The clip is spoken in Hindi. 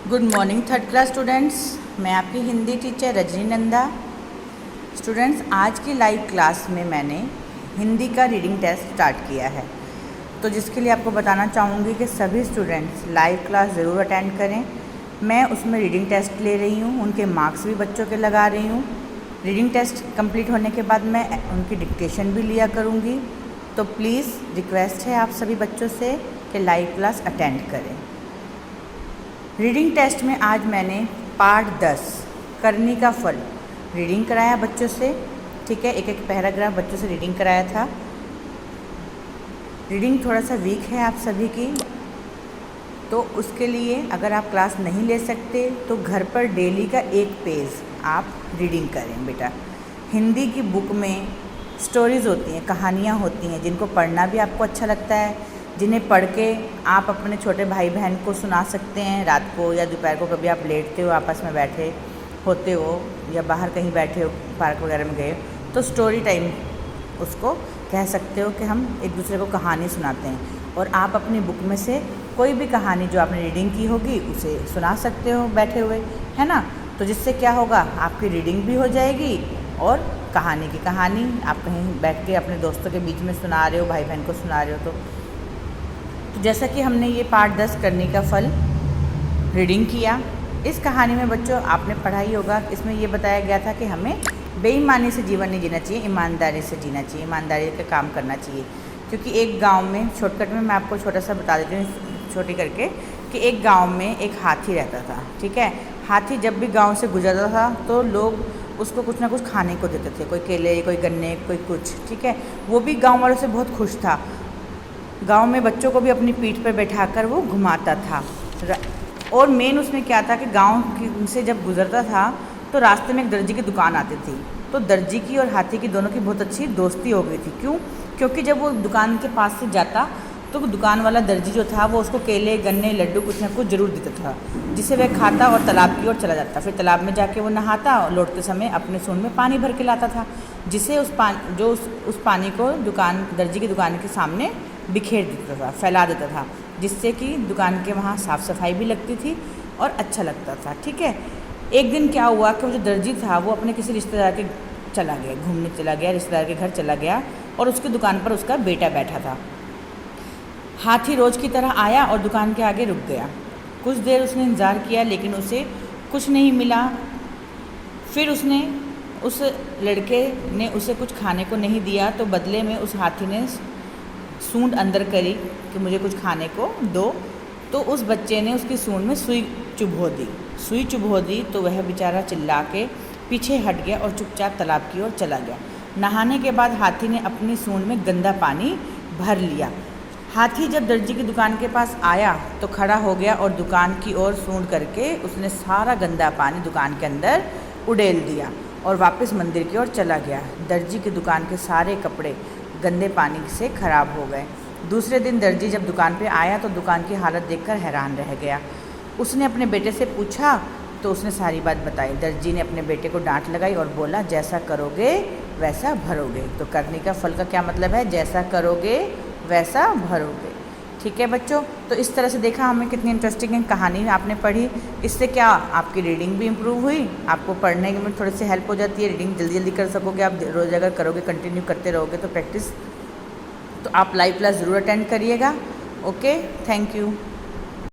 Good morning third class students. मैं आपकी हिंदी टीचर रजनी नंदा। स्टूडेंट्स, आज की लाइव क्लास में मैंने हिंदी का रीडिंग टेस्ट स्टार्ट किया है, तो जिसके लिए आपको बताना चाहूँगी कि सभी स्टूडेंट्स लाइव क्लास ज़रूर अटेंड करें। मैं उसमें रीडिंग टेस्ट ले रही हूँ, उनके मार्क्स भी बच्चों के लगा रही हूँ। रीडिंग टेस्ट कंप्लीट होने के बाद मैं उनकी डिक्टेशन भी लिया करूँगी। तो प्लीज़ रिक्वेस्ट है आप सभी बच्चों से कि लाइव क्लास अटेंड करें। रीडिंग टेस्ट में आज मैंने पार्ट 10 करनी का फल रीडिंग कराया बच्चों से। ठीक है, एक एक पैराग्राफ बच्चों से रीडिंग कराया था। रीडिंग थोड़ा सा वीक है आप सभी की, तो उसके लिए अगर आप क्लास नहीं ले सकते तो घर पर डेली का एक पेज आप रीडिंग करें बेटा। हिंदी की बुक में स्टोरीज़ होती हैं, कहानियाँ होती हैं, जिनको पढ़ना भी आपको अच्छा लगता है, जिन्हें पढ़ के आप अपने छोटे भाई बहन को सुना सकते हैं। रात को या दोपहर को कभी आप लेटते हो, आपस में बैठे होते हो या बाहर कहीं बैठे हो, पार्क वगैरह में गए हो, तो स्टोरी टाइम उसको कह सकते हो कि हम एक दूसरे को कहानी सुनाते हैं। और आप अपनी बुक में से कोई भी कहानी जो आपने रीडिंग की होगी उसे सुना सकते हो बैठे हुए, है ना। तो जिससे क्या होगा, आपकी रीडिंग भी हो जाएगी और कहानी की कहानी आप कहीं बैठ के अपने दोस्तों के बीच में सुना रहे हो, भाई बहन को सुना रहे हो। तो जैसा कि हमने ये पार्ट 10 करने का फल रीडिंग किया, इस कहानी में बच्चों आपने पढ़ा ही होगा। इसमें ये बताया गया था कि हमें बेईमानी से जीवन नहीं जीना चाहिए, ईमानदारी से जीना चाहिए, ईमानदारी का काम करना चाहिए। क्योंकि एक गांव में, शॉर्टकट में मैं आपको छोटा सा बता देती हूँ छोटी करके, कि एक गांव में एक हाथी रहता था। ठीक है, हाथी जब भी गांव से गुजरता था तो लोग उसको कुछ ना कुछ खाने को देते थे, कोई केले, कोई गन्ने, कोई कुछ। ठीक है, वो भी गाँव वालों से बहुत खुश था। गांव में बच्चों को भी अपनी पीठ पर बैठाकर वो घुमाता था। और मेन उसमें क्या था कि गांव से जब गुजरता था तो रास्ते में एक दर्जी की दुकान आती थी। तो दर्जी की और हाथी की दोनों की बहुत अच्छी दोस्ती हो गई थी। क्यों? क्योंकि जब वो दुकान के पास से जाता तो दुकान वाला दर्जी जो था वो उसको केले, गन्ने, लड्डू कुछ ना कुछ ज़रूर देता था, जिसे वह खाता और तालाब की ओर चला जाता। फिर तालाब में जाके वो नहाता और लौटते समय अपने सूंड में पानी भर के लाता था, जिसे उस पानी को दर्जी की दुकान के सामने बिखेर देता था, फैला देता था, जिससे कि दुकान के वहाँ साफ़ सफाई भी लगती थी और अच्छा लगता था। ठीक है, एक दिन क्या हुआ कि वो जो दर्जी था वो अपने किसी रिश्तेदार के चला गया, घूमने चला गया, रिश्तेदार के घर चला गया और उसकी दुकान पर उसका बेटा बैठा था। हाथी रोज़ की तरह आया और दुकान के आगे रुक गया। कुछ देर उसने इंतज़ार किया लेकिन उसे कुछ नहीं मिला। फिर उस लड़के ने उसे कुछ खाने को नहीं दिया, तो बदले में उस हाथी ने सूंड अंदर करी कि मुझे कुछ खाने को दो। तो उस बच्चे ने उसकी सूंड में सुई चुभो दी तो वह बेचारा चिल्ला के पीछे हट गया और चुपचाप तालाब की ओर चला गया। नहाने के बाद हाथी ने अपनी सूंड में गंदा पानी भर लिया। हाथी जब दर्जी की दुकान के पास आया तो खड़ा हो गया और दुकान की ओर सूंड करके उसने सारा गंदा पानी दुकान के अंदर उड़ेल दिया और वापस मंदिर की ओर चला गया। दर्जी की दुकान के सारे कपड़े गंदे पानी से ख़राब हो गए। दूसरे दिन दर्जी जब दुकान पे आया तो दुकान की हालत देखकर हैरान रह गया। उसने अपने बेटे से पूछा तो उसने सारी बात बताई। दर्जी ने अपने बेटे को डांट लगाई और बोला, जैसा करोगे वैसा भरोगे। तो करने का फल का क्या मतलब है? जैसा करोगे वैसा भरोगे। ठीक है बच्चों, तो इस तरह से देखा हमें कितनी इंटरेस्टिंग कहानी आपने पढ़ी। इससे क्या आपकी रीडिंग भी इम्प्रूव हुई, आपको पढ़ने में थोड़ी सी हेल्प हो जाती है, रीडिंग जल्दी जल्दी कर सकोगे आप। रोज़ अगर करोगे, कंटिन्यू करते रहोगे तो प्रैक्टिस, तो आप लाइव क्लास ज़रूर अटेंड करिएगा। Okay, thank you.